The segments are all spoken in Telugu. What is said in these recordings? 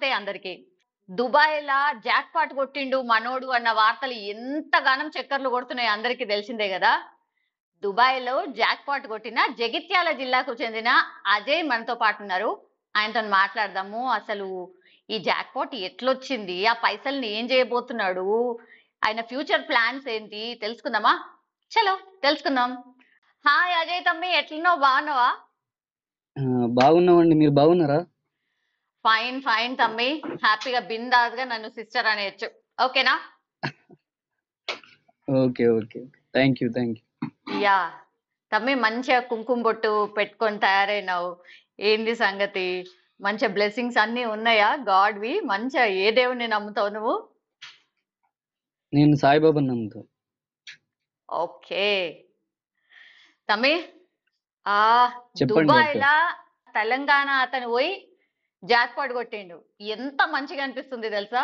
నమస్తే అందరికి. దుబాయ్‌లా జాక్‌పాట్ కొట్టిండు మనోడు అన్న వార్తలు ఎంతగానం చక్కర్లు కొడుతున్నాయో అందరికీ తెలిసిందే గదా! దుబాయ్‌లో జాక్‌పాట్ కొట్టిన జగిత్యాల జిల్లాకు చెందిన అజయ్ మనతో పాటున్నారు. ఆయనతోని మాట్లాడదాము. అసలు ఈ జాక్‌పాట్ ఎట్లొచ్చింది? ఆ పైసల్ని ఏం చేయబోతున్నాడు? ఆయన ఫ్యూచర్ ప్లాన్స్ ఏంటి? తెలుసుకుందామా? చలో తెలుసుకుందాం. హాయ్ అజయ్ తమ్మి ఎట్లున్నావు? బాగున్నావా? ఆ, బాగున్నామండి. మీరు బాగున్నారా? ఫైన్ ఫైన్ తమ్మి. హ్యాపీగా బిందాస్‌గా నన్ను సిస్టర్ అనేయొచ్చు. ఓకేనా? Okay okay. Thank you thank you. Yeah! తమ్మి మంచిగా కుంకుమ బొట్టు పెట్టుకొని తయారైనావు. ఏంది సంగతి? మంచిగా బ్లెస్సింగ్స్ అన్నీ ఉన్నాయా గాడ్‌వి? మంచిగా ఏ దేవుడిని నమ్ముతావు నువ్వు? నేను సాయిబాబాని నమ్ముతా. ఓకే. తమ్మి ఆ చెప్పండి అక్క. దుబాయ్‌లా తెలంగాణ అతను పోయి జాక్‌పాట్ కొట్టిండు. ఎంత మంచిగా అనిపిస్తుంది తెలుసా?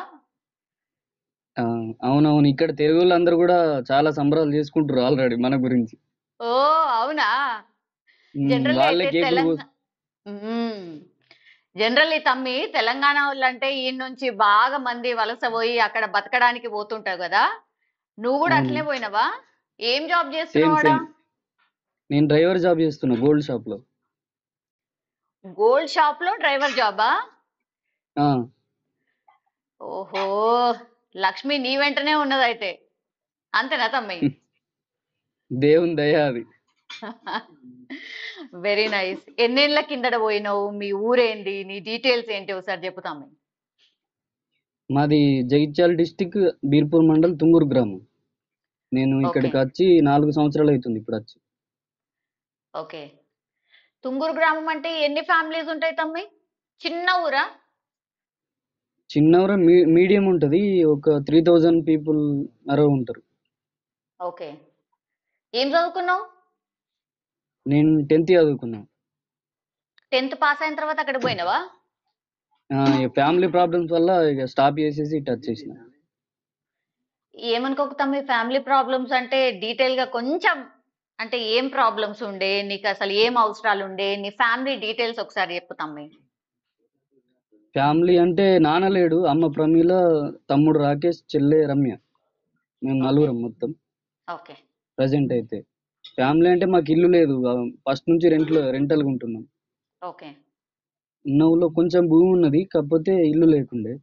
ఆ, అవునవును. ఇక్కడ తెలుగు వాళ్ళందరూ కూడా చాలా సంబరాలు చేసుకుంటారు ఆల్రెడీ మన గురించి. ఓహ్! అవునా? జనరల్‌గా వాళ్ళే అయితే కేకులు కోసి హ్మ్. జనరల్లీ తమ్మి తెలంగాణ వాళ్ళంటే ఈడ నుంచి బాగా మంది వలస పోయి అక్కడ బతకడానికి పోతుంటారు కదా! నువ్వు కూడా అవును. అట్లనే పోయినావా? ఏం జాబ్ సేమ్ చేస్తున్నావు ఆడ? సేమ్. నేను డ్రైవర్ జాబ్ చేస్తున్నా గోల్డ్ షాప్ లో. గోల్డ్ షాప్‌లో డ్రైవర్ జాబా? ఆ, ఓహో! లక్ష్మి నీ వెంటనే ఉన్నదైతే. అంతేనా తమ్మి? దేవుని దయ అది. Very nice. ఎన్నేళ్ల కిందట పోయినావు? మీ ఊరేంది? నీ డీటెయిల్స్ ఏంటి ఒకసారి చెప్పు తమ్మి. మాది జగిత్యాల డిస్టిక్ బీర్పూర్ మండల్ తుంగూరు గ్రామం. నేను ఓకే. ఇక్కడికి వచ్చి 4 సంవత్సరాలు అవుతుంది ఇప్పుడు వచ్చి. ఓకే. తుంగూరు గ్రామం అంటే ఎన్ని ఫ్యామిలీస్ ఉంటాయి తమ్మి? చిన్న ఊరా? చిన్నవరం మీడియం ఉంటది. ఒక 3000 పీపుల్ అరౌ ఉంటారు. ఓకే. ఏం చదువుకున్నావు? నేను 10th చదువుకున్నా. 10th పాస్ అయిన తర్వాత అక్కడికి పోయినావా? ఇక ఫ్యామిలీ ప్రాబ్లమ్స్ వల్ల ఇక స్టాప్ చేసేసి ఇటు వచ్చేసిన. ఏమనుకోకు తమ్మి, ఫ్యామిలీ ప్రాబ్లమ్స్ అంటే డీటెయిల్‌గా కొంచెం అంటే ఏం ప్రాబ్లమ్స్ ఉండే? నీకు అసలు ఏం అవసరాలు ఉండే? నీ ఫ్యామిలీ డీటెయిల్స్ ఒకసారి చెప్పు తమ్మి. ఫ్యామిలీ అంటే నాన్న లేడు, అమ్మ ప్రమీల, తమ్ముడు రాకేష్, చెల్లె రమ్య. మేము ఓకే. నలుగురం మొత్తం ఓకే. ప్రజెంట్ అయితే. ఫ్యామిలీ అంటే మాకు ఇల్లు లేదు. ఫస్ట్ నుంచి రెంటల్గా ఉంటున్నాం. ఓకే. ఉన్న ఊళ్ళో కొంచెం భూమి ఉన్నది, కాకపోతే ఇల్లు లేకుండే.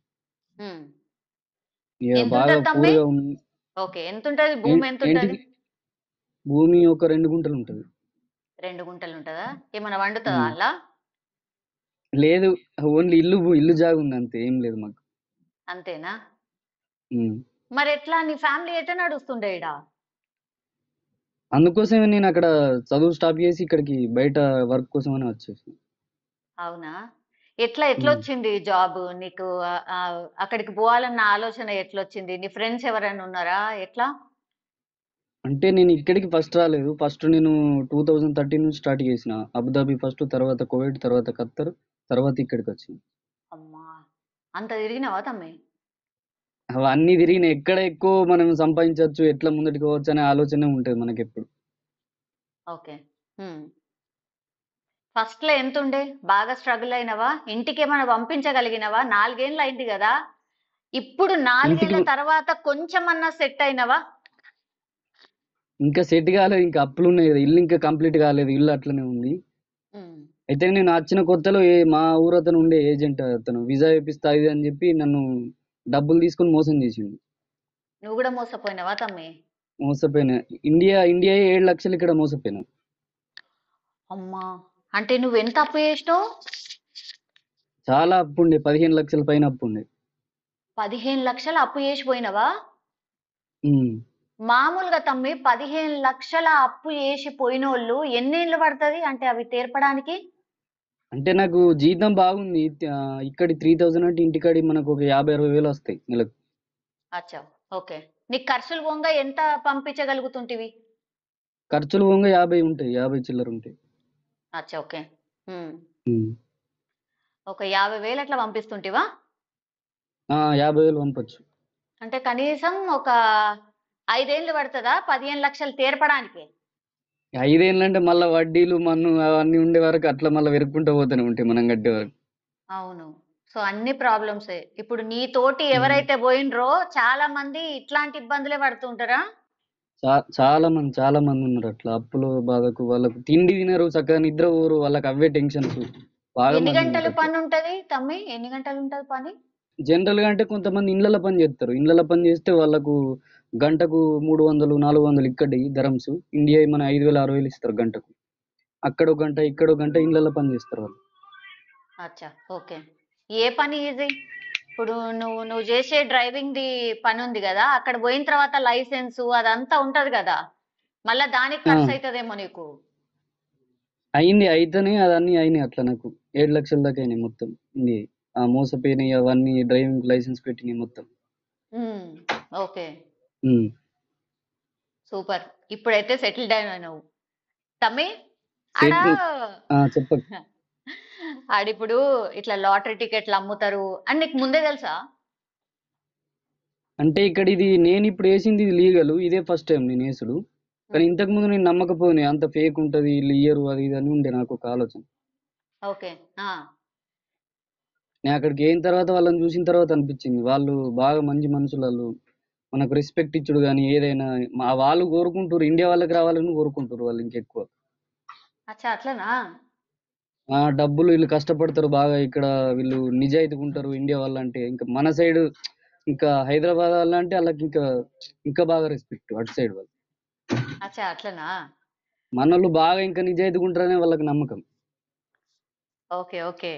హ్మ్. ఇక బాగా ఎంతుంటది తమ్మి? పూర్గా ఉంది. ఓకే. ఎంతుంటది? భూమి ఎంతుంటది? ఏంటిది? భూమి ఒక 2 గుంటలు ఉంటది. 2 గుంటలు ఉంటదా? ఏమన్నా వండుతదా ఉమ్. అల్లా? లేదు, ఓన్లీ ఇల్లు జాగా ఉంది అంతే, ఏం లేదు మాకు. అంతేనా? ఉమ్. మరెట్లా నీ ఫ్యామిలీ ఎట్లా నడుస్తుండే ఈడ? అందుకోసమే నేను అక్కడ చదువు స్టాప్ చేసి ఇక్కడికి బయట వర్క్ కోసమని వచ్చేసి. అవునా? ఎట్లొచ్చింది జాబ్ నీకు? అక్కడికి పోవాలన్న ఆలోచన ఎట్లొచ్చింది? నీ ఫ్రెండ్స్ ఎవరైనా ఉన్నారా? ఎట్లా? అంటే నేను ఇక్కడికి ఫస్ట్ రాలేదు. ఫస్ట్ నేను 2013 నుంచి స్టార్ట్ చేసిన. అబుదాబి ఫస్ట్, తర్వాత కువైట్, తర్వాత ఖత్తర్, తర్వాత ఇక్కడికి వచ్చిన. అమ్మా! అంత తిరిగినావా తమ్మి? అవన్నీ తిరిగిన. ఎక్కడ ఎక్కువ మనం సంపాదించవచ్చు, ఎట్లా ముందటికి పోవచ్చు అనే ఆలోచనే ఉంటుంది మనకెప్పుడు. ఓకే. హ్మ్. ఫస్ట్‌లో ఎంతుండే? బాగా స్ట్రగుల్ అయినవా? ఇంటికేమైనా పంపించగలిగినవా? 4 ఏళ్ళు అయింది గదా! ఇప్పుడు 4 ఇంటికి ఏళ్ల తర్వాత కొంచెమన్నా సెట్ అయినవా? ఇంకా సెట్ కాలేదు. ఇంకా అప్పులు ఉన్నాయి కదా. ఇల్లు ఇంకా కంప్లీట్ కాలేదు. ఇల్లు అట్లనే ఉంది. హ్మ్. అయితే నేను వచ్చిన కొత్తలో మా ఊరు అతను ఉండే ఏజెంట్, అతను వీసా వేపిస్తా ఇది అని చెప్పి నన్ను డబ్బులు తీసుకొని మోసం చేసిండు. నువ్వు గూడా మోసపోయినవా తమ్మి? మోసపోయినా. ఇండియా 7 లక్షలు, ఇక్కడ మోసపోయినా. అమ్మా! అంటే నువ్వెంత అప్పు జేసినవు? చాలా అప్పు ఉండే, 15 లక్షల పైన అప్పు ఉండే. 15,00,000 అప్పు జేసి పోయినవా? ఉమ్. మామూలుగా తమ్మి 15,00,000 అప్పు జేసి పోయినోళ్ళు ఎన్నేళ్ళు పడతది? అంటే అవి తీర్పడానికి? అంటే నాకు జీతం బాగుంది. ఇక్కడ 3000 అంటే ఇంటికాడి మనకు ఒక 50-60 వేలు వస్తాయి నెలకు. అచ్చా! ఓకే. నీకు ఖర్చులు పోంగా ఎంత పంపించగలుగుతుంటివి? ఖర్చులు పోగా 50 ఉంటాయి, 50 చిల్లర ఉంటాయి. అచ్చా! ఓకే. హ్మ్. ఉమ్. ఒక 50,000 అట్లా పంపిస్తుంటివా? 50 వేలు పంపొచ్చు. అంటే కనీసం ఒక 5 ఏళ్ళు పడతదా? 15,00,000 తీర్పడానికి? 5 ఏళ్ళు అంటే మళ్ళీ వడ్డీలు మన్ను అవన్నీ ఉండే వరకు అట్లా మళ్ళీ వెరుక్కుంటూ పోతూనే ఉంటాయి మనం కట్టే వరకు. అవును. సో అన్ని ప్రాబ్లమ్సే. ఇప్పుడు నీతోటి ఉమ్. ఎవరైతే పోయినరో చాలా మంది ఇట్లాంటి ఇబ్బందులే పడుతుంటారా? చాలా మంది ఉన్నారు అట్లా అప్పులు బాధకు వాళ్ళకు తిండి తినరు చక్కగా నిద్ర పోరు వాళ్ళకి అవే టెన్షన్స్ బాగా ఎన్ని మంది గంటలు ఉన్నారు అట్లా. పని ఉంటది తమ్మి? ఎన్ని గంటలు ఉంటది పని? జనరల్ గా అంటే కొంతమంది ఇండ్ల పని చేస్తారు ఇండ్ల పని చేస్తే వాళ్ళకు గంటకు 300 400 ఇక్కడి ధరమ్స్ ఇండియా మన 5,000 6,000 ఇస్తారు గంటకు. అక్కడ ఒక గంట ఇక్కడ ఒక గంట ఇండ్ల పని చేస్తారు వాళ్ళు. అచ్చా, ఓకే. ఏ పని ఈజీ? ఇప్పుడు నువ్వు చేసే డ్రైవింగ్ ది పని ఉంది కదా, అక్కడ పోయిన తర్వాత లైసెన్స్ అదంతా ఉంటది కదా, మళ్ళా దానికి ఆ, ఖర్చు అవుతుందేమో నీకు. అయింది అయితేనే అదన్నీ అయినాయి అట్లా నాకు 7 లక్షల దాకా అయినాయి మొత్తం. ఇండి ఆ మోసపోయినాయి అవన్నీ డ్రైవింగ్ లైసెన్స్ పెట్టినాయి మొత్తం. ఉమ్, ఓకే. ఉమ్. సూపర్. ఇప్పుడైతే సెటిల్ డౌన్ అయినావు తమ్మి. ఆడ సెట్ చెప్పకు. ఆడిప్పుడు ఇట్లా లాటరీ టికెట్లు అమ్ముతారు అని నీకు ముందే తెలుసా? అంటే ఇక్కడ ఇది నేను ఇప్పుడు వేసింది ఇది లీగల్ ఇదే ఫస్ట్ టైం నేను వేసుడు. కానీ ఉమ్, ఇంతకు ముందు నేను నమ్మకపోయినా అంత ఫేక్ ఉంటది వీళ్ళు ఇయ్యరు అది ఇది అని ఉండే నాకు ఒక ఆలోచన. ఓకే. ఆ, నేను అక్కడికి అయిన తర్వాత వాళ్ళని చూసిన తర్వాత అనిపించింది వాళ్ళు బాగా మంచి మనుషులు వాళ్ళు. మనకు రెస్పెక్ట్ ఇచ్చుడు కానీ ఏదైనా మా వాళ్ళు కోరుకుంటారు ఇండియా వాళ్ళకి రావాలని కోరుకుంటారు వాళ్ళు ఇంకెక్కువ. అచ్చా అట్లనా? డబ్బులు వీళ్ళు కష్టపడతారు బాగా ఇక్కడ వీళ్ళు నిజాయితీగా ఉంటారు ఇండియా వాళ్ళు అంటే ఇంకా మన సైడ్ ఇంకా హైదరాబాద్ వాళ్ళు అంటే వాళ్ళకి ఇంకా ఇంకా బాగా రెస్పెక్ట్ అటు సైడ్ వాళ్ళు. అచ్చా అట్లనా? మనోళ్ళు బాగా ఇంకా నిజాయితీగా ఉంటారనే వాళ్ళకి నమ్మకం. Okay, okay.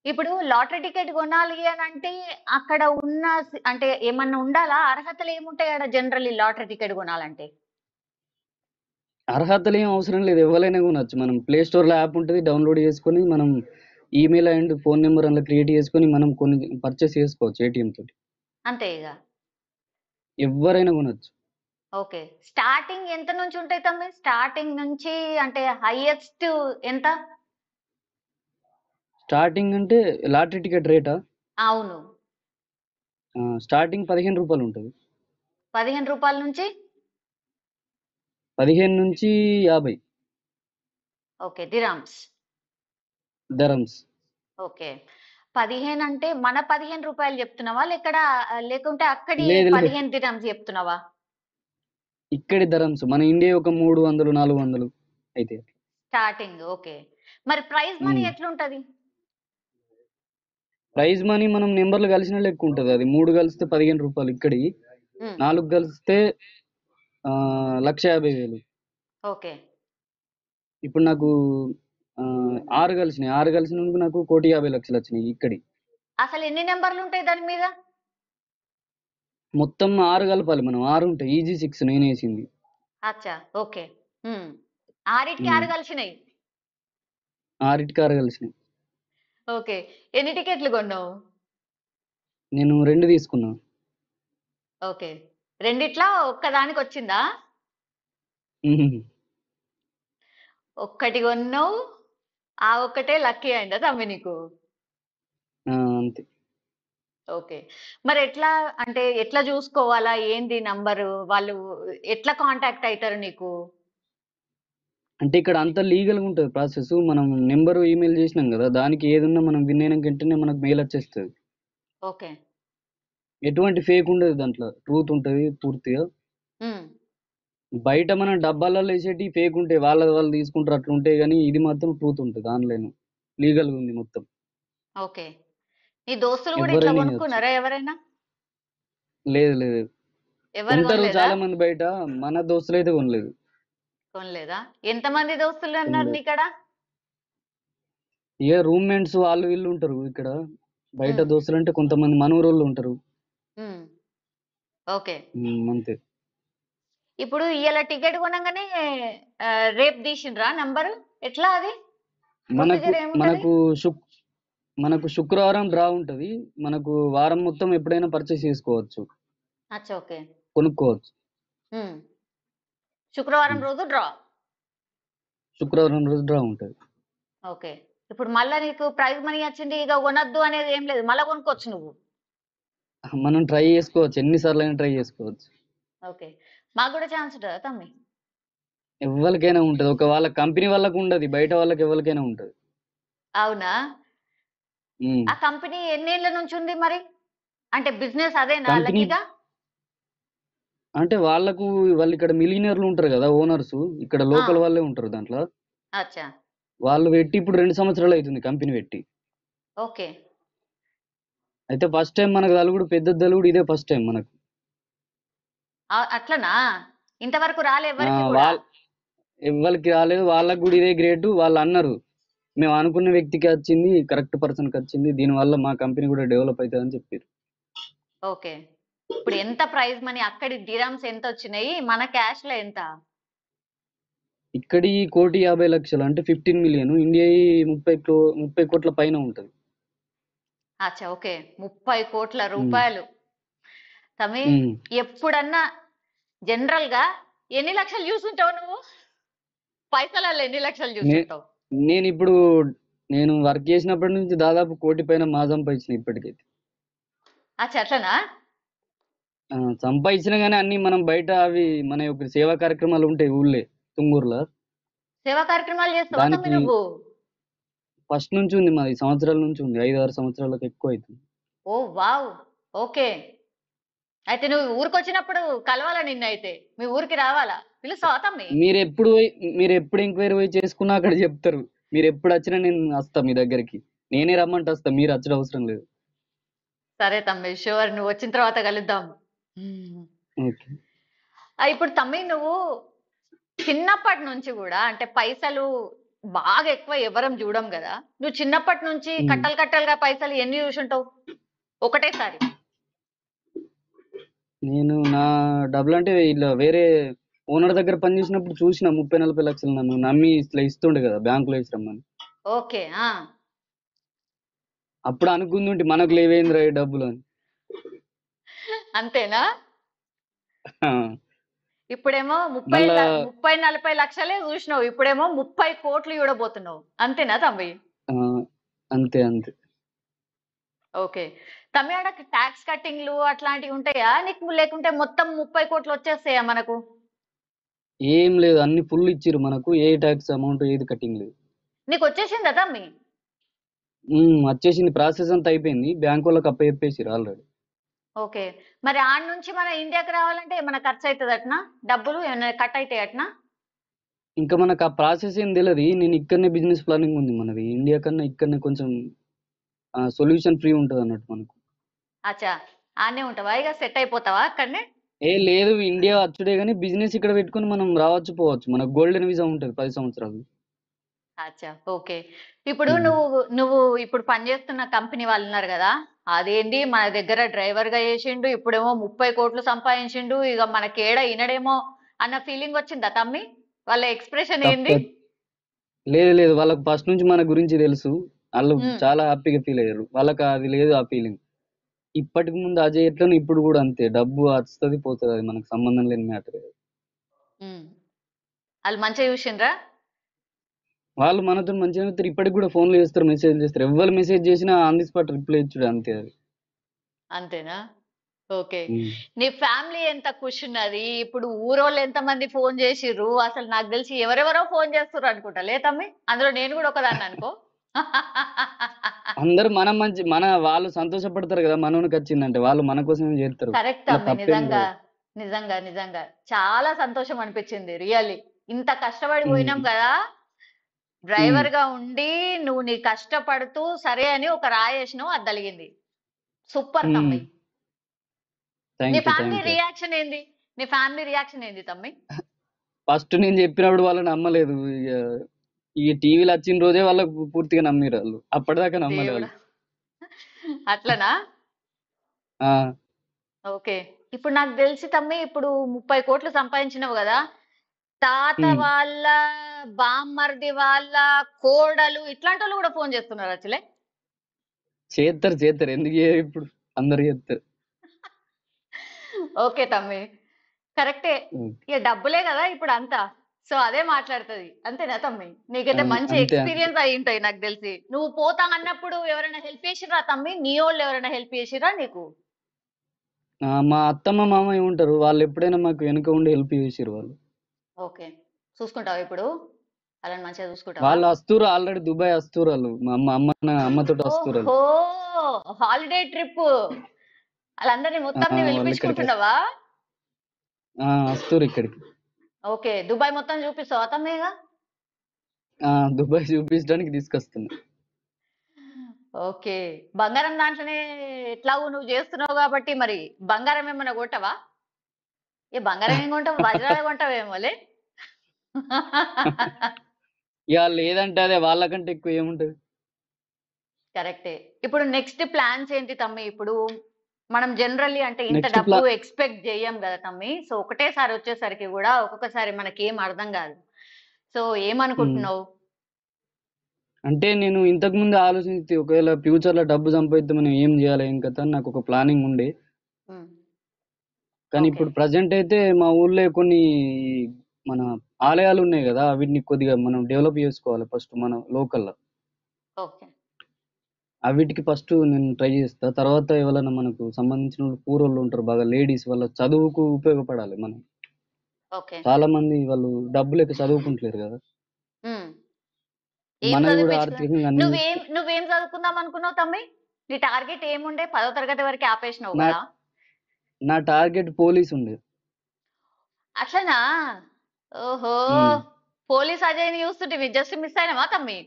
ఇప్పుడు లాటరీ టికెట్ కొనాలి అని అంటే అక్కడ ఉన్న అంటే ఏమన్నా ఉండాలా? అర్హతలు ఏముంటాయి ఆడ జనరల్లీ లాటరీ టికెట్ కొనాలంటే? అర్హతలు ఏం అవసరం లేదు ఎవరైనా కొనొచ్చు మనం ప్లే స్టోర్ లో యాప్ ఉంటుంది డౌన్లోడ్ చేసుకొని మనం ఈమెయిల్ అండ్ ఫోన్ నెంబర్ అందులో క్రియేట్ చేసుకొని మనం కొన్ని పర్చేస్ చేసుకోవచ్చు ఏటీఎం తోటి. అంతే ఇక. ఎవరైనా కొనొచ్చు. ఓకే. స్టార్టింగ్ ఎంత నుంచి ఉంటాయి తమ్మి? స్టార్టింగ్ నుంచి అంటే హైయెస్ట్ ఎంత? స్టార్టింగ్ అంటే లాటరీ టికెట్ రేటా అవును. స్టార్టింగ్ రూ. 15 ఉంటుంది. రూ. 15 నుంచి? 15 నుంచి 50 ఓకే. దిరామ్స్. దరమ్స్. ఓకే. 15 అంటే మన రూ. 15 చెప్తున్నావా? లేకుంటే అక్కడి లేదు లేదు 15 దిరామ్స్ చెప్తున్నావా? ఇక్కడి దరమ్స్ మన ఇండియా ఒక 300 400 అయితే. స్టార్టింగ్. ఓకే. మరి ప్రైజ్ మనీ ఎట్లుంటది? ప్రైజ్ మనీ మనం నెంబర్లు కలిసిన లెక్క ఉంటుంది అది 3 కలిస్తే రూ. 15 ఇక్కడి హ్మ్. 4 కలిస్తే 1,50,000. ఓకే. ఇప్పుడు నాకు 6 కలిసినందుకు నాకు 1,50,00,000 వచ్చినాయి ఇక్కడి. అసలు ఎన్ని నంబర్లుంటాయి దాని మీద? మొత్తం 6 కలపాలి మనం 6 ఉంటాయి ఈజీ 6 నేను వేసింది. అచ్చా! ఓకే. హ్మ్. 6కి 6 ఉమ్. కలిసినాయి. 6కి 6 కలిసినాయి. ఓకే. ఎన్ని టికెట్లు కొన్నావు? నేను 2 తీసుకున్నా. ఓకే. రెండిట్లా ఒక్కదానికొచ్చిందా? ఉహుహు. ఒక్కటి కొన్నావు. ఆ ఒక్కటే లక్కీ అయిందా తమ్మి నీకు? అంతే. ఓకే. మరి అంటే ఎట్లా చూసుకోవాలా? ఏంది నంబరు? వాళ్ళు ఎట్లా కాంటాక్ట్ అయితారు నీకు? అంటే ఇక్కడ అంతా లీగల్గా ఉంటుంది ప్రాసెస్ మనం నెంబర్ ఈమెయిల్ చేసినాం కదా దానికి ఏదున్నా మనం విన్ అయినాక వెంటనే మనకు మెయిల్ వచ్చేస్తుంది. ఓకే. ఎటువంటి ఫేక్ ఉండదు దాంట్లో ట్రూత్ ఉంటుంది పూర్తిగా. హ్మ్. బయట మనం డబ్బాలలో వేసేటి ఫేక్ ఉంటాయి వాళ్ళది వాళ్ళు తీసుకుంటారు అట్లా ఉంటాయి కానీ ఇది మాత్రం ట్రూత్ ఉంటుంది ఆన్లైన్ లీగల్గా ఉంది మొత్తం. ఓకే. నీ దోస్తులు గూడా ఇట్లా ఎవరైనా ఇవ్వచ్చు. కొనుక్కున్నారా ఎవరైనా? లేదు లేదు ఎవరు కొంటారు కొనలేదా? చాలా మంది బయట మన దోస్తులు అయితే కొనలేదు. కొనలేదా? ఎంతమంది దోస్తులున్నారు కొనలేదు నీకాడ? ఇక రూమ్మేట్స్ వాళ్ళు వీళ్ళు ఉంటారు ఇక్కడ. బయట హ్మ్. దోస్తులు అంటే కొంతమంది మనూరోళ్ళు ఉంటారు. హ్మ్. ఓకే. అంతే. ఇప్పుడు ఇయాల టికెట్ కొనంగానే రేపు తీసిండ్రా నంబరు? ఎట్లా అది? మనకు ప్రొసీజర్ ఏముంటది? మనకు శుక్ మనకు శుక్రవారం డ్రా ఉంటది. మనకు వారం మొత్తం ఎప్పుడైనా పర్చేస్ చేసుకోవచ్చు. అచ్చా! ఓకే. కొనుక్కోవచ్చు. హ్మ్. శుక్రవారం హ్మ్. రోజు డ్రా. శుక్రవారం రోజు డ్రా ఉంటది. ఓకే. ఇప్పుడు మళ్ళా నీకు ప్రైజ్ మనీ వచ్చింది. ఇక కొనొద్దు అనేది ఏం లేదు. మళ్ళా కొనుక్కోవచ్చు నువ్వు. మనం ట్రై చేసుకోవచ్చు. ఎన్ని సార్లైనా ట్రై చేసుకోవచ్చు. ఓకే. మాకు గూడా ఛాన్స్ ఉంటదా తమ్మి? ఎవ్వలికైనా ఉంటది. ఒక వాళ్ళ కంపెనీ వాళ్ళకి ఉండది. బయట వాళ్ళకి ఎవరికైనా ఉంటది. అవునా? ఉమ్. ఆ కంపెనీ ఎన్నేళ్ల నుంచి ఉంది మరి? అంటే బిజినెస్ అదేనా కంపెనీ లక్కీగా? అంటే వాళ్ళు ఇక్కడ మిలీనియర్లు ఉంటారు కదా ఓనర్స్, ఇక్కడ ఆ, లోకల్ వాళ్ళే ఉంటారు దాంట్లో. అచ్చా. వాళ్ళు పెట్టి ఇప్పుడు 2 సంవత్సరాలు అవుతుంది కంపెనీ పెట్టి. ఓకే. అయితే ఫస్ట్ టైం మనకు తలుగుడు, పెద్ద తలుగుడు ఇదే ఫస్ట్ టైం మనకు. అట్లనా? ఇంతవరకు రాలే ఆ, ఎవరికి కూడా? వాళ్ళ ఎవరికి రాలేదు, వాళ్ళకు కూడా ఇదే గ్రేట్. వాళ్ళు అన్నారు మేము అనుకున్న వ్యక్తికి వచ్చింది, కరెక్ట్ పర్సన్కి వచ్చింది, దీనివల్ల మా కంపెనీ కూడా డెవలప్ అవుతుంది అని చెప్పారు. ఓకే. ఇప్పుడు ఎంత ప్రైజ్ మనీ అక్కడి డిరామ్స్ ఎంత వచ్చినాయి, మన క్యాష్ లో ఎంత? ఇక్కడి 1,50,00,000 అంటే 15 మిలియన్, ఇండియా 30 కోట్ల పైన ఉంటది. అచ్చా, ఓకే. 30 కోట్ల ఉమ్, రూపాయలు. తమి, ఉమ్. ఎప్పుడన్నా జనరల్ గా ఎన్ని లక్షలు చూసుంటావు నువ్వు? పైసలలో ఎన్ని లక్షలు నే- చూసుంటావు? నేను ఇప్పుడు నేను వర్క్ చేసినప్పటి నుంచి దాదాపు 1 కోటి పైన మా సంపాదించిన ఇప్పటికైతే. అచ్చా, అట్లనా? సంపాదించిన కానీ అన్ని మనం బయట అవి మన యొక్క సేవా కార్యక్రమాలు ఉంటాయి ఊళ్ళే తుంగూరులో. సేవా కార్యక్రమాలు చేస్తావా తమ్మి దానికి నువ్వు? ఫస్ట్ నుంచి ఉంది, మాది సంవత్సరాల నుంచి ఉంది, 5-6 సంవత్సరాలకు ఎక్కువ అవుతుంది. ఓ వావ్. ఓకే. అయితే నువ్వు ఊరికి వచ్చినప్పుడు కలవాలా నిన్ను? అయితే మీ ఊరికి రావాలా? పిలుస్తావా తమ్మి? మీరు ఎప్పుడు ఎంక్వైరీ పోయి చేసుకున్నా అక్కడ చెప్తారు. మీరు ఎప్పుడు వచ్చినా నేను వస్తా మీ దగ్గరికి, నేనే రమ్మంటే వస్తా, మీరు వచ్చడం అవసరం లేదు. సరే తమ్మి, షూర్. నువ్వు వచ్చిన తర్వాత కలుద్దాం. ఓకే. ఇప్పుడు తమ్మి, నువ్వు చిన్నప్పటి నుంచి కూడా అంటే పైసలు బాగా ఎక్కువ ఎవరం చూడం కదా, నువ్వు చిన్నప్పటి నుంచి ఉమ్. కట్టలు కట్టలుగా పైసలు ఎన్ని చూసుంటావు ఒకటేసారి? నేను నా డబ్బులు అంటే ఇలా వేరే ఓనర్ దగ్గర పని చేసినప్పుడు చూసిన 30-40 లక్షలు నన్ను నమ్మి ఇట్లా ఇస్తుండే కదా బ్యాంకులో వేసి రమ్మని. ఓకే. అప్పుడు అనుకుంటుంటే మనకు లేవేంద్రా ఈ డబ్బులు అని. అంతేనా? ఆ, ఇప్పుడేమో మళ్ళా 30-40 లక్షలే చూసినావు, ఇప్పుడేమో 30 కోట్లు చూడబోతున్నావు. అంతేనా తమ్మి? ఆ, అంతే అంతే. ఓకే. తమ్మి, ఆడ ట్యాక్స్ కట్టింగ్లు అట్లాంటివి ఉంటాయా నీకు? లేకుంటే మొత్తం 30 కోట్లు వచ్చేస్తాయా మనకు? ఏం లేదు, అన్ని ఫుల్ ఇచ్చిర్రు మనకు, ఏ ట్యాక్స్ అమౌంట్ ఏది కట్టింగ్ లేదు. నీకు వచ్చేసిందా తమ్మి? వచ్చేసింది, ప్రాసెస్ అంతా అయిపోయింది, బ్యాంక్ వాళ్ళకి అప్పచెప్పేసిర్రు ఆల్రెడీ. ఓకే. మరి ఆడ నుంచి మన ఇండియాకి రావాలంటే ఏమైనా ఖర్చు అవుతుంది అట్నా? డబ్బులు ఏమైనా కట్ అవుతాయి అట్నా? ఇంకా మనకు ఆ ప్రాసెస్ ఏం తెలియదు. నేను ఇక్కడనే బిజినెస్ ప్లానింగ్ ఉంది మనది, ఇండియా కన్నా ఇక్కడనే కొంచెం సొల్యూషన్ ఫ్రీ ఉంటుంది అన్నట్టు మనకు. అచ్చా, ఆనే ఉంటావా? ఇక సెట్ అయిపోతావా అక్కడనే? లేదు, ఇండియా వచ్చుడే కానీ బిజినెస్ ఇక్కడ పెట్టుకొని మనం రావచ్చు పోవచ్చు, మనకు గోల్డెన్ వీసా ఉంటుంది 10 సంవత్సరాలు. అచ్చా, ఓకే. ఇప్పుడు ఉమ్. నువ్వు నువ్వు ఇప్పుడు పనిచేస్తున్న కంపెనీ వాళ్ళు ఉన్నారు కదా, అదేంటి మన దగ్గర డ్రైవర్ గా చేసిండు, ఇప్పుడేమో 30 కోట్లు సంపాదించిండు, ఇక మనకేడ ఇనడేమో అన్న ఫీలింగ్ వచ్చిందా తమ్మి? వాళ్ళ ఎక్స్ప్రెషన్ ఏంది? తప్ప లేదు లేదు, వాళ్ళకి ఫస్ట్ నుంచి మన గురించి తెలుసు, వాళ్ళు ఉమ్, చాలా హ్యాపీగా ఫీల్ అయ్యారు. వాళ్ళకి అది లేదు ఆ ఫీలింగ్. ఇప్పటికి ముందు అజయ్ ఎట్లను ఇప్పుడు కూడా అంతే, డబ్బు వస్తుంది పోతుంది, అది మనకు సంబంధం లేని మ్యాటర్. ఉమ్. వాళ్ళు మంచిగా చూసిండ్రా? వాళ్ళు మనతో మంచిగా అవుతారు, ఇప్పటికి కూడా ఫోన్లు చేస్తారు, మెసేజ్ చేస్తారు, ఎవరు మెసేజ్ చేసినా ఆన్ ది స్పాట్ రిప్లై ఇచ్చుడు అంతే అది. అంతేనా? ఓకే. ఉమ్. నీ ఫ్యామిలీ ఎంత ఖుషి ఉన్నది? ఇప్పుడు ఊరోళ్ళు ఎంత మంది ఫోన్ చేసిర్రు? అసలు నాకు తెలిసి ఎవరెవరో ఫోన్ చేస్తుర్రు అనుకుంటా, లే తమ్మి? అందులో నేను కూడా ఒకదాన్ని అనుకో. అందరూ మనం మంచి వాళ్ళు సంతోషపడతారు కదా, మనోనికి వచ్చిందంటే వాళ్ళు మన కోసమే చేస్తారు. కరెక్ట్ ఇలా తమ్మి, తప్పేం నిజంగా. లేదు. నిజంగా నిజంగా చాలా సంతోషం అనిపించింది రియల్లీ. ఇంత కష్టపడి పోయినాం ఉమ్. కదా, ఉమ్. డ్రైవర్ గా ఉండి నువ్వు నీ కష్టపడుతూ సరే అని ఒక రాయేసినావు, అది తలిగింది. సూపర్ ఉమ్. తమ్మి. నీ thank you family thank you. Reaction ఏంది? నీ ఫ్యామిలీ రియాక్షన్ ఏంది తమ్మి? ఫస్ట్ నేను చెప్పినప్పుడు వాళ్ళు నమ్మలేదు, ఇక ఈ టీవీలో వచ్చిన రోజే వాళ్ళకు పూర్తిగా నమ్మిరు, వాళ్ళు అప్పటిదాకా నమ్మలే దేవుడా, వాళ్ళు. అట్లనా? ఆ, ఓకే. ఇప్పుడు నాకు తెలిసి తమ్మి, ఇప్పుడు 30 కోట్లు సంపాదించినావు కదా, తాత ఉమ్. వాళ్ళ బామ్మర్ది వాళ్ళ కోడలు ఇట్లాంటి వాళ్ళు కూడా ఫోన్ చేస్తున్నారు అసలే? చేస్తారు చేస్తారు, ఎందుకు చేయరు, ఇప్పుడు అందరు చేస్తారు. ఓకే తమ్మి, కరెక్టే. ఉమ్. ఇక డబ్బులే కదా ఇప్పుడు అంతా, సో అదే మాట్లాడుతుంది. అంతేనా తమ్మి? నీకైతే మంచి అంతే అంతే. ఎక్స్పీరియన్స్ అయి ఉంటాయి నాకు తెలిసి. నువ్వు పోతా అన్నప్పుడు ఎవరైనా హెల్ప్ చేసిర్రా తమ్మి? నీ వాళ్ళు ఎవరైనా హెల్ప్ చేసిర్రా నీకు? మా అత్తమ్మ మామయ్య ఉంటారు, వాళ్ళు ఎప్పుడైనా మాకు వెనుక ఉండి హెల్ప్ చేసిరు వాళ్ళు. ఓకే. చూసుకుంటావా ఇప్పుడు? వాళ్ళని మంచిగా చూసుకుంటావా? వాళ్ళు వస్తురు ఆల్రెడీ దుబాయ్ వస్తురు వాళ్ళు మా అమ్మతో వస్తురు వాళ్ళు. ఓహో, హాలిడే ట్రిప్. వాళ్ళందరినీ మొత్తం వాళ్ళు ఇక్కడికి పిలిపించుకుంటున్నావా? వస్తురు ఇక్కడికి. ఓకే, దుబాయ్ మొత్తం చూపిస్తావా తమ్మిగా? దుబాయ్ చూపించడానికి తీసుకొస్తున్నా. ఓకే, బంగారం దాంట్లోనే ఎట్లాగూ నువ్వు చేస్తున్నావు కాబట్టి మరి బంగారం ఏమన్నా కొంటావా? ఏ బంగారం ఏం కొంటావు, వజ్రాలు కొంటావేమోలే. ఇక లేదంటే అదే వాళ్ళకంటే ఎక్కువ ఏముంటది. కరెక్టే. ఇప్పుడు నెక్స్ట్ ప్లాన్స్ ఏంటి తమ్మి? ఇప్పుడు మనం జనరల్లీ అంటే ఇంత నెక్స్ట్ డబ్బు ఎక్స్పెక్ట్ చేయం కదా తమ్మి. సో ఒకటేసారి వచ్చేసరికి కూడా ఒక్కొక్కసారి మనకి ఏం అర్థం కాదు. సో ఏమనుకుంటున్నావు? అంటే నేను ఇంతకు ముందు ఆలోచించి ఒకవేళ ఫ్యూచర్ లో డబ్బు సంపాదిస్తే మనం ఏం చేయాలి ఏం కథ అని నాకు ఒక ప్లానింగ్ ఉండే. ఉమ్, కానీ ఓకే ఇప్పుడు ప్రజెంట్ అయితే మా ఊళ్ళో కొన్ని మన ఆలయాలు ఉన్నాయి కదా, వీటిని కొద్దిగా మనం డెవలప్ చేసుకోవాలి ఫస్ట్ మన లోకల్లో. ఓకే వీటికి ఫస్ట్ నేను ట్రై చేస్తా. తర్వాత ఎవరైనా మనకు సంబంధించిన పూరోళ్ళు ఉంటారు బాగా లేడీస్, వాళ్ళ చదువుకు ఉపయోగపడాలి మనం. ఓకే. చాలా మంది వాళ్ళు డబ్బు లేక చదువుకుంటలేరు కదా, ఉమ్, ఏం మనది కూడా చదివించుకున్నా? ఆర్థికంగా అన్ని నువ్వేం చదువుకుందాం అనుకున్నావు తమ్మి? నీ టార్గెట్ ఏముండే? 10వ తరగతి వరకు ఆపేసినావు నా కదా? నా టార్గెట్ పోలీస్ ఉండే. అట్లనా? ఓహో, ఉమ్. పోలీస్ అజయ్ని చూస్తుంటే జస్ట్ మిస్ అయినావా తమ్మి?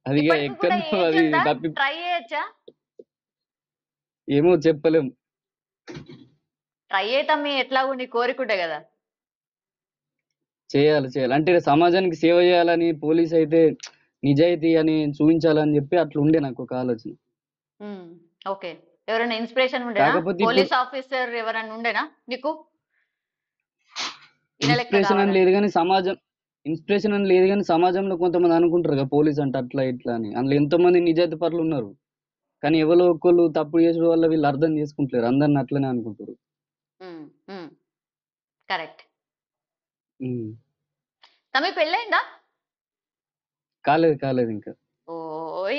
అదిగా ఇప్పటికి కూడా ఎక్కడో ఏజ్ అది ఉందా? తప్పి ట్రై చేయొచ్చా? ఏమో చెప్పలేం. ట్రై అయ్యి తమ్మి, ఎట్లాగో నీ కోరికుంటే కదా. చేయాలి అంటే సమాజానికి సేవ చేయాలని, పోలీస్ అయితే నిజాయితీ అని చూపించాలని చెప్పి అట్లా ఉండే నాకు ఒక ఆలోచన. ఉమ్, ఓకే. ఎవరైనా ఇన్స్పిరేషన్ ఉండేనా? కాకపోతే ఇప్పుడు పోలీస్ ఆఫీసర్ ఎవరైనా ఉండేనా నీకు? ఈయన లెక్క ఇన్స్పిరేషన్ అని కావాలని. లేదు కానీ సమాజంలో కొంతమంది అనుకుంటారు కదా పోలీస్ అంటే అట్లా ఇట్లా అని. అందులో ఎంతో మంది నిజాయితీ పరులు ఉన్నారు, కానీ ఎవరో ఒకళ్ళు తప్పుడు చేసడం వల్ల వీళ్ళు అర్థం చేసుకుంటలేరు, అందరిని అట్లనే అనుకుంటారు. ఉమ్, ఉమ్, కరెక్ట్. ఉమ్. తమ్మి పెళ్ళైందా? కాలేదు ఇంకా. ఓ,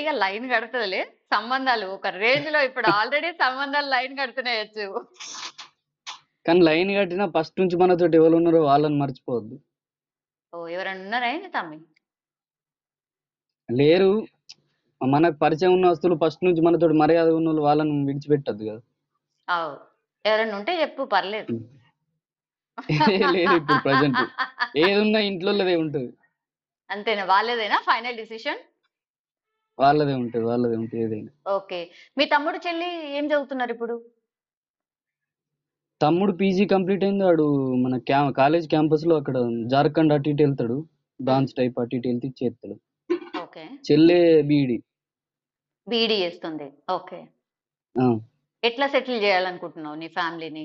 ఇక లైన్ కడుతుందిలే. సంబంధాలు ఒక రేంజ్ లో ఇప్పుడు ఆల్రెడీ సంబంధాలు లైన్ కడుతున్నాయచ్చు. కానీ లైన్ కట్టినా ఫస్ట్ నుంచి మనతోటి ఎవరు ఉన్నారో వాళ్ళని మర్చిపోవద్దు. ఓ, ఎవరైనా ఉన్నారా ఏంటి తమ్మి? లేరు, మనకు పరిచయం ఉన్న వస్తువులు ఫస్ట్ నుంచి మనతోటి మర్యాద ఉన్న వాళ్ళు వాళ్ళని విడిచిపెట్టద్దు కదా. అవు, ఎవరైనా ఉంటే చెప్పు, పర్లేదు. లేరు ఇప్పుడు ప్రజెంట్. ఏదున్నా ఇంట్లోదే ఉంటది. అంతేనా? వాళ్ళేదేనా ఫైనల్ డిసిషన్? వాళ్ళదే ఉంటది ఏదైనా. ఓకే. మీ తమ్ముడు చెల్లి ఏం చదువుతున్నారు ఇప్పుడు? తమ్ముడు పీజీ కంప్లీట్ అయింది. వాడు మన కాలేజ్ క్యాంపస్ లో అక్కడ జార్ఖండ్ అటు ఇటు వెళ్తాడు, బ్రాంచ్ టైప్ అటు ఇటు వెళ్తే చేస్తాడు. ఓకే. చెల్లె బీఈడి. బీఈడి చేస్తుంది. ఓకే. ఎట్లా సెటిల్ చేయాలనుకుంటున్నావు నీ ఫ్యామిలీని?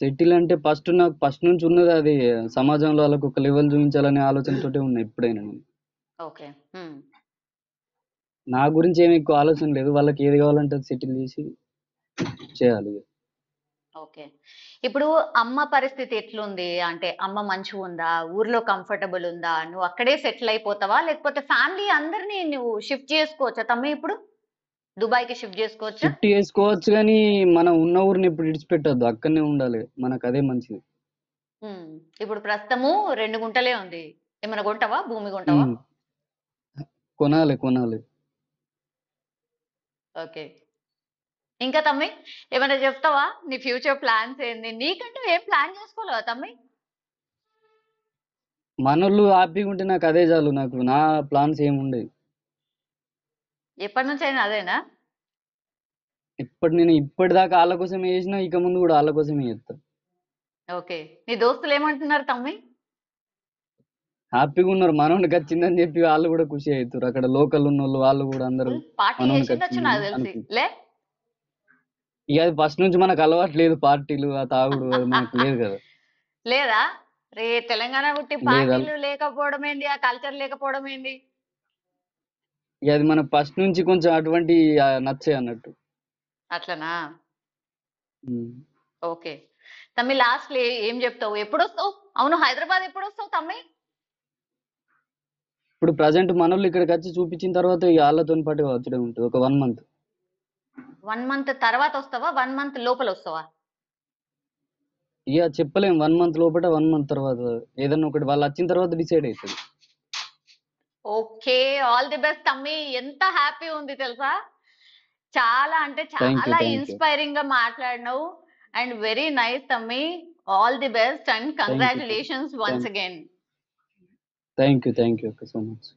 సెటిల్ అంటే నాకు ఫస్ట్ నుంచి ఉన్నది అది, సమాజంలో వాళ్ళకు ఒక లెవెల్ చూపించాలనే ఆలోచనతోటే ఉన్నా ఎప్పుడైనా నేను. ఓకే. నా గురించి ఏమి ఎక్కువ ఆలోచన లేదు, వాళ్ళకి ఏది కావాలంటే అది సెటిల్ చేసి చేయాలి. ఓకే. ఇప్పుడు అమ్మ పరిస్థితి ఎట్లుంది? అంటే అమ్మ మంచిగా ఉందా? ఊర్లో కంఫర్టబుల్ ఉందా? నువ్వు అక్కడే సెటిల్ అయిపోతావా? లేకపోతే ఫ్యామిలీ అందరినీ నువ్వు షిఫ్ట్ చేసుకోవచ్చా తమ్మి? ఇప్పుడు దుబాయ్కి షిఫ్ట్ చేసుకోవచ్చా? షిఫ్ట్ చేసుకోవచ్చు కానీ మనం ఉన్న ఊరిని ఇప్పుడు విడిచిపెట్టద్దు, అక్కడనే ఉండాలి, మనకు అదే మంచిది. ఇప్పుడు ప్రస్తుతము 2 గుంటలే ఉంది. ఏమైనా కొంటావా? భూమి కొంటావా? కొనాలి. ఓకే. ఇంకా తమ్మి ఏమైనా చెప్తావా? నీ ఫ్యూచర్ ప్లాన్స్ ఏంది? నీకంటూ ఏం ప్లాన్ చేసుకోలేవా తమ్మి? మనోళ్ళు హ్యాపీగా ఉంటే నాకు అదే చాలు, నాకు నా ప్లాన్స్ ఏముండవు. ఎప్పటి నుంచి అయినా అదేనా? నేను ఇప్పటిదాకా వాళ్ళ కోసమే చేసినా, ఇక ముందు కూడా వాళ్ళ కోసమే చేస్తా. ఓకే. నీ దోస్తులు ఏమంటున్నారు తమ్మి? హ్యాపీగా ఉన్నారు, మనోడికి వచ్చిందని చెప్పి వాళ్ళు కూడా ఖుషి అవుతారు. అక్కడ లోకల్ ఉన్న వాళ్ళు వాళ్ళు కూడా అందరూ పార్టీ మనోడికి చేసిండొచ్చు వచ్చింది నాకు తెలిసి అనుకుంటారు. లే. ఇక అది ఫస్ట్ నుంచి మనకు అలవాటు లేదు, పార్టీలు ఆ తాగుడు అది మనకు లేదు కదా. లేదా? రే తెలంగాణ పుట్టి లేదా, పార్టీలు లేకపోవడం ఏంది? ఆ కల్చర్ లేకపోవడం ఏంది? ఇక అది మనకు ఫస్ట్ నుంచి కొంచెం అటువంటి నచ్చే అన్నట్టు. అట్లనా? ఉమ్. ఓకే. తమ్మి లాస్ట్ ఏం చెప్తావు? ఎప్పుడు వస్తావు? అవును, హైదరాబాద్ ఎప్పుడు వస్తావు తమ్మి? ఇప్పుడు ప్రజెంట్ మనోళ్ళు ఇక్కడికి వచ్చి చూపించిన తర్వాత ఇక వాళ్ళతో పాటు వచ్చడే ఉంటుంది ఒక 1 month. 1 month తర్వాత వస్తావా? 1 month లోపల వస్తావా? ఇక చెప్పలేం 1 మంత్ లోపట 1 మంత్ తర్వాత ఏదన్నా ఒకటి వాళ్ళు వచ్చిన తర్వాత డిసైడ్ అవుతుంది. ఓకే, ఆల్ ది బెస్ట్ తమ్మి. ఎంత హ్యాపీ ఉంది తెలుసా, చాలా అంటే థ్యాంక్ యూ చాలా థ్యాంక్ యూ ఇన్స్పైరింగ్ గా మాట్లాడినావు. అండ్ వెరీ నైస్ తమ్మి. All the best and thank you congratulations once again. Thank you అక్క సో మచ్.